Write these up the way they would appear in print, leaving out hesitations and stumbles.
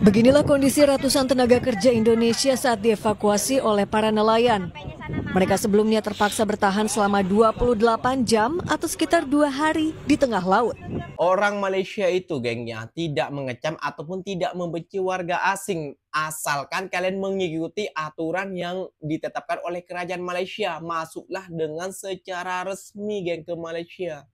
Beginilah kondisi ratusan tenaga kerja Indonesia saat dievakuasi oleh para nelayan. Mereka sebelumnya terpaksa bertahan selama 28 jam atau sekitar 2 hari di tengah laut. Orang Malaysia itu, gengnya, tidak mengecam ataupun tidak membenci warga asing. Asalkan kalian mengikuti aturan yang ditetapkan oleh kerajaan Malaysia. Masuklah dengan secara resmi, geng, ke Malaysia.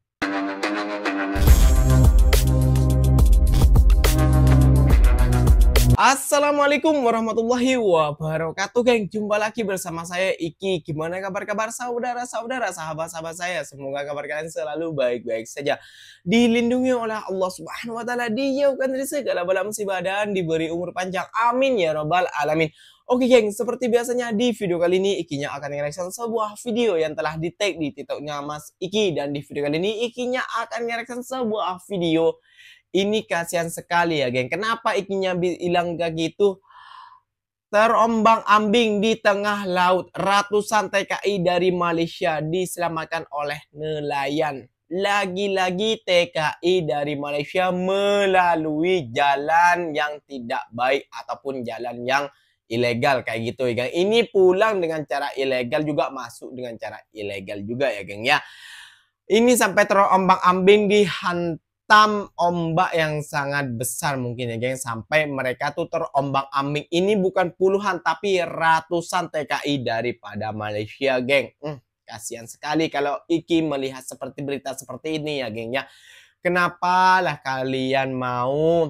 Assalamualaikum warahmatullahi wabarakatuh, geng. Jumpa lagi bersama saya Iki. Gimana kabar-kabar saudara-saudara, sahabat-sahabat saya? Semoga kabar kalian selalu baik-baik saja, dilindungi oleh Allah Subhanahu wa taala, dijauhkan dari segala bala musibah dan diberi umur panjang. Amin ya robbal alamin. Oke, geng, seperti biasanya di video kali ini Ikinya akan nge-reaction sebuah video yang telah di-tag di TikToknya Mas Iki, dan di video kali ini Ikinya akan nge-reaction sebuah video. Ini kasihan sekali ya, geng. Kenapa Ikinya bilang kayak gitu? Terombang-ambing di tengah laut. Ratusan TKI dari Malaysia diselamatkan oleh nelayan. Lagi-lagi TKI dari Malaysia melalui jalan yang tidak baik ataupun jalan yang ilegal kayak gitu ya, geng. Ini pulang dengan cara ilegal juga, masuk dengan cara ilegal juga ya, geng ya. Ini sampai terombang-ambing dihantam ombak yang sangat besar mungkin ya, geng, sampai mereka tuh terombang-ambing. Ini bukan puluhan tapi ratusan TKI daripada Malaysia, geng. Kasihan sekali kalau Iki melihat seperti berita seperti ini ya, geng ya. Kenapa lah kalian mau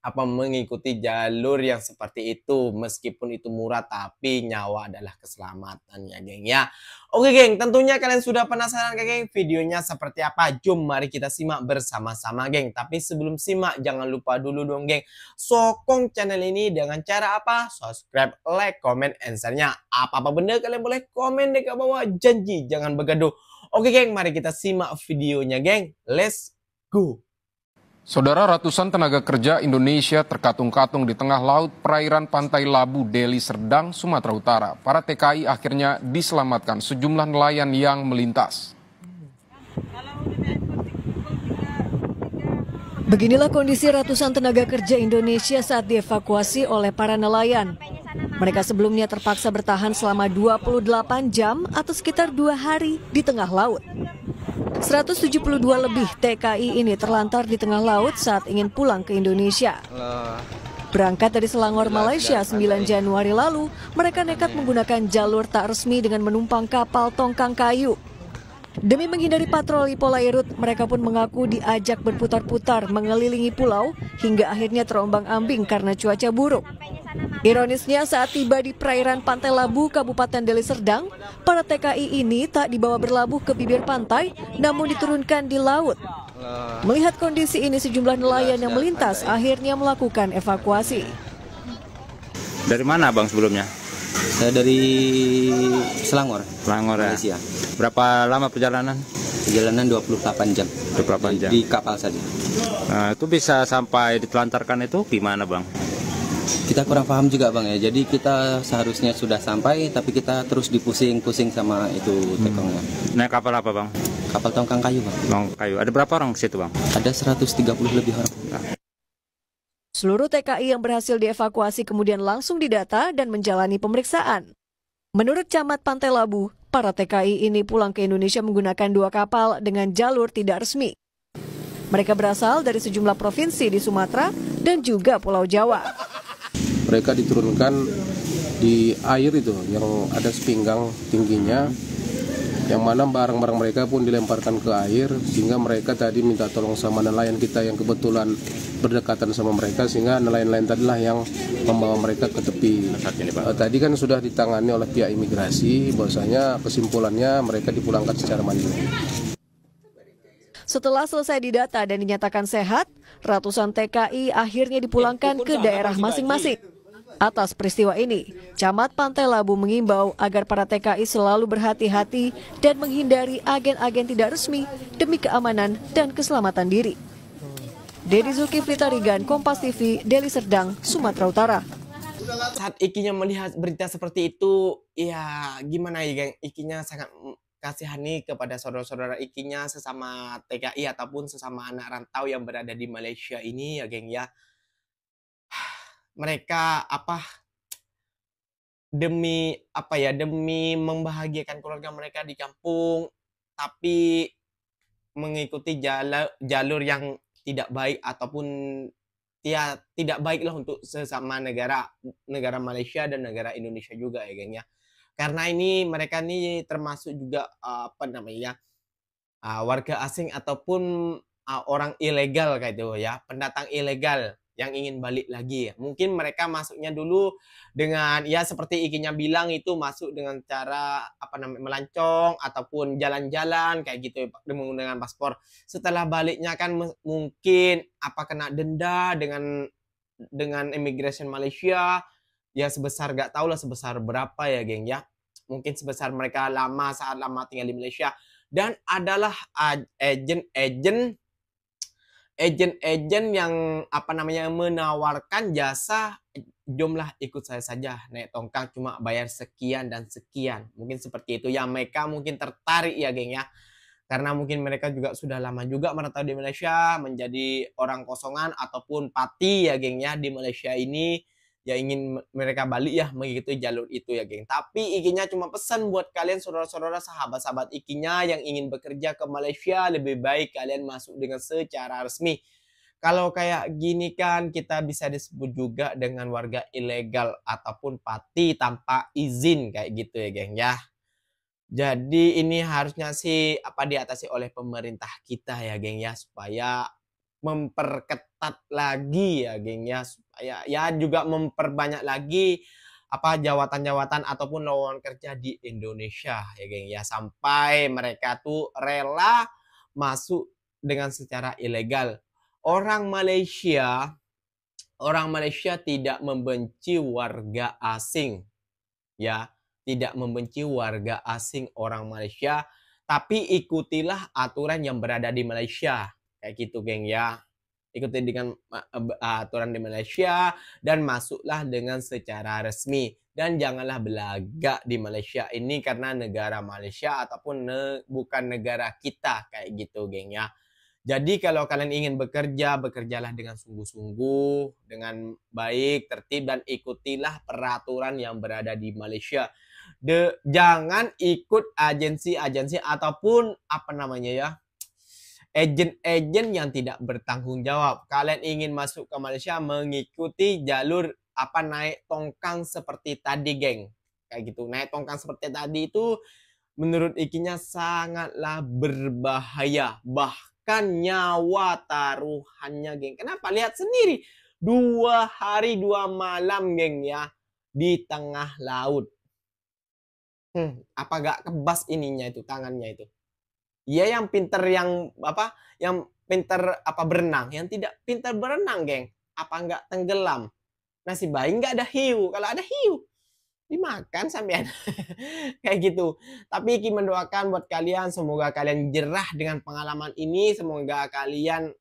mengikuti jalur yang seperti itu, meskipun itu murah tapi nyawa adalah keselamatan ya, geng ya. Oke, geng, tentunya kalian sudah penasaran kan, geng, videonya seperti apa? Jom mari kita simak bersama-sama, geng. Tapi sebelum simak jangan lupa dulu dong, geng, sokong channel ini dengan cara apa? Subscribe, like, comment, answernya apa-apa benda kalian boleh komen di bawah, janji jangan begaduh. Oke, geng, mari kita simak videonya, geng. Let's go. Saudara, ratusan tenaga kerja Indonesia terkatung-katung di tengah laut perairan Pantai Labu, Deli Serdang, Sumatera Utara. Para TKI akhirnya diselamatkan sejumlah nelayan yang melintas. Beginilah kondisi ratusan tenaga kerja Indonesia saat dievakuasi oleh para nelayan. Mereka sebelumnya terpaksa bertahan selama 28 jam atau sekitar 2 hari di tengah laut. 172 lebih TKI ini terlantar di tengah laut saat ingin pulang ke Indonesia. Berangkat dari Selangor, Malaysia 9 Januari lalu, mereka nekat menggunakan jalur tak resmi dengan menumpang kapal tongkang kayu. Demi menghindari patroli Polairut, mereka pun mengaku diajak berputar-putar mengelilingi pulau hingga akhirnya terombang-ambing karena cuaca buruk. Ironisnya, saat tiba di perairan Pantai Labu, Kabupaten Deli Serdang, para TKI ini tak dibawa berlabuh ke bibir pantai, namun diturunkan di laut. Melihat kondisi ini, sejumlah nelayan yang melintas akhirnya melakukan evakuasi. Dari mana, Bang, sebelumnya? Saya dari Selangor, Malaysia. Berapa lama perjalanan? Perjalanan 28 jam. 28 jam. Di kapal saja. Nah, itu bisa sampai ditelantarkan itu gimana, Bang? Kita kurang paham juga, Bang, ya. Jadi kita seharusnya sudah sampai, tapi kita terus dipusing-pusing sama itu tekongnya. Naik kapal apa, Bang? Kapal tongkang kayu, Bang. Tongkang kayu. Ada berapa orang di situ, Bang? Ada 130 lebih orang. Seluruh TKI yang berhasil dievakuasi kemudian langsung didata dan menjalani pemeriksaan. Menurut Camat Pantai Labu, para TKI ini pulang ke Indonesia menggunakan 2 kapal dengan jalur tidak resmi. Mereka berasal dari sejumlah provinsi di Sumatera dan juga Pulau Jawa. Mereka diturunkan di air itu yang ada sepinggang tingginya, yang mana barang-barang mereka pun dilemparkan ke air, sehingga mereka tadi minta tolong sama nelayan kita yang kebetulan berdekatan sama mereka, sehingga nelayan-nelayan tadilah yang membawa mereka ke tepi. Tadi kan sudah ditangani oleh pihak imigrasi, bahwasanya kesimpulannya mereka dipulangkan secara mandiri. Setelah selesai didata dan dinyatakan sehat, ratusan TKI akhirnya dipulangkan ke daerah masing-masing. Atas peristiwa ini, Camat Pantai Labu mengimbau agar para TKI selalu berhati-hati dan menghindari agen-agen tidak resmi demi keamanan dan keselamatan diri. Dedi Zulkifli Tarigan, Kompas TV, Deli Serdang, Sumatera Utara. Saat Ikinya melihat berita seperti itu, ya gimana ya, geng, Ikinya sangat kasihani kepada saudara-saudara Ikinya sesama TKI ataupun sesama anak rantau yang berada di Malaysia ini ya, geng ya. mereka demi demi membahagiakan keluarga mereka di kampung, tapi mengikuti jalur yang tidak baik ataupun tidak baiklah untuk sesama negara Malaysia dan negara Indonesia juga ya geng ya. Karena ini mereka ini termasuk juga warga asing ataupun orang ilegal kayak itu ya, pendatang ilegal yang ingin balik lagi. Mungkin mereka masuknya dulu dengan ya seperti Ikinya bilang itu masuk dengan cara melancong ataupun jalan-jalan kayak gitu menggunakan paspor. Setelah baliknya kan mungkin kena denda dengan immigration Malaysia ya sebesar gak tahu lah sebesar berapa ya geng ya. Mungkin sebesar mereka saat lama tinggal di Malaysia. Dan adalah agen yang menawarkan jasa, jomlah ikut saya saja naik tongkang cuma bayar sekian dan sekian. Mungkin seperti itu ya, mereka mungkin tertarik ya geng ya. Karena mungkin mereka juga sudah lama juga merantau di Malaysia, menjadi orang kosongan ataupun pati ya geng ya di Malaysia ini. Ya ingin mereka balik ya mengikuti jalur itu ya geng. Tapi Ikinya cuma pesan buat kalian saudara-saudara sahabat-sahabat Ikinya yang ingin bekerja ke Malaysia, lebih baik kalian masuk dengan secara resmi. Kalau kayak gini kan kita bisa disebut juga dengan warga ilegal ataupun pati tanpa izin kayak gitu ya geng ya. Jadi ini harusnya sih diatasi oleh pemerintah kita ya geng ya, supaya memperketat lagi ya geng ya, supaya ya juga memperbanyak lagi jawatan-jawatan ataupun lowongan kerja di Indonesia ya geng ya, sampai mereka tuh rela masuk dengan secara ilegal. Orang Malaysia tidak membenci warga asing ya, tidak membenci warga asing orang Malaysia, tapi ikutilah aturan yang berada di Malaysia. Kayak gitu geng ya. Ikuti dengan aturan di Malaysia dan masuklah dengan secara resmi. Dan janganlah belaga di Malaysia ini karena negara Malaysia ataupun bukan negara kita kayak gitu geng ya. Jadi kalau kalian ingin bekerja, bekerjalah dengan sungguh-sungguh, dengan baik, tertib, dan ikutilah peraturan yang berada di Malaysia. Jangan ikut agensi-agensi ataupun agen-agen yang tidak bertanggung jawab. Kalian ingin masuk ke Malaysia mengikuti jalur naik tongkang seperti tadi geng. Kayak gitu. Naik tongkang seperti tadi itu menurut Ikinya sangatlah berbahaya. Bahkan nyawa taruhannya geng. Kenapa? Lihat sendiri. 2 hari 2 malam geng ya. Di tengah laut. Apa gak kebas ininya itu, tangannya itu. Iya yang pinter yang pinter berenang, yang tidak pinter berenang geng, apa nggak tenggelam. Nasi bayi nggak ada hiu, kalau ada hiu dimakan sampean. Kayak gitu. Tapi Iki mendoakan buat kalian, semoga kalian jerah dengan pengalaman ini, semoga kalian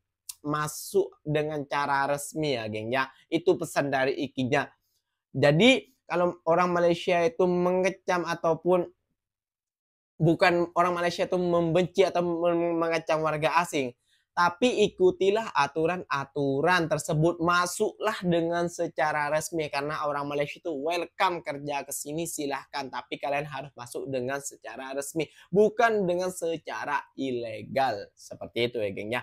masuk dengan cara resmi ya geng ya. Itu pesan dari Ikinya. Jadi kalau orang Malaysia itu mengecam ataupun bukan orang Malaysia itu membenci atau mengecam warga asing, tapi ikutilah aturan-aturan tersebut, masuklah dengan secara resmi karena orang Malaysia itu welcome kerja ke sini silahkan, tapi kalian harus masuk dengan secara resmi, bukan dengan secara ilegal seperti itu ya geng ya.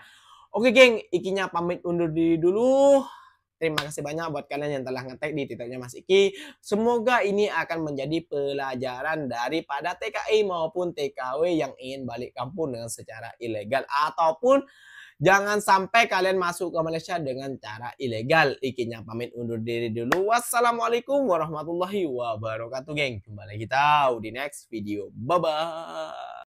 Oke geng, Ikinya pamit undur diri dulu. Terima kasih banyak buat kalian yang telah ngetek di Twitternya Mas Iki. Semoga ini akan menjadi pelajaran daripada TKI maupun TKW yang ingin balik kampung dengan secara ilegal. Ataupun jangan sampai kalian masuk ke Malaysia dengan cara ilegal. Ikinya pamit undur diri dulu. Wassalamualaikum warahmatullahi wabarakatuh geng. Jumpa lagi kita di next video. Bye-bye.